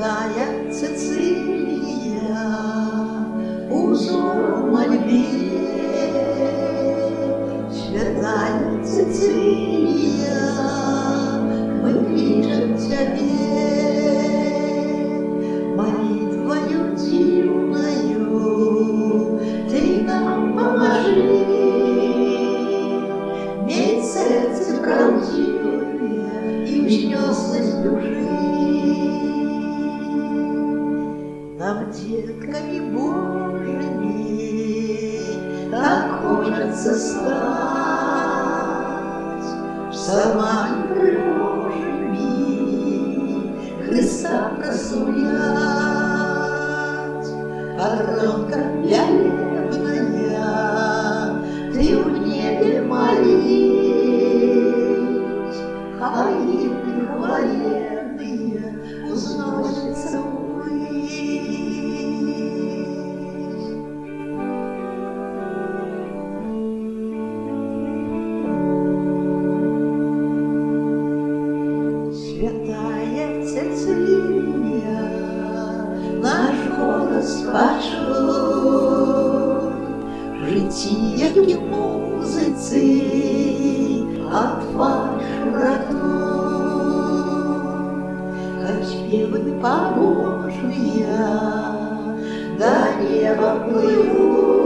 Святая Цицилия, узор в мольбе. Святая Цицилия, мы кличем Тебе, молитвою дивною Ты нам поможи, ведь сердце правдивое и честность души. Нам, детками Божьими, так хочется стать псалмами Божьими, Христа прославлять. Коронка хлебная, Ты в небе молись, а гимны хвалебные узносятся Святая Цицилия, наш голос почуй, житие в музыці отважу ратуй, хоть певы побожные до неба плывут.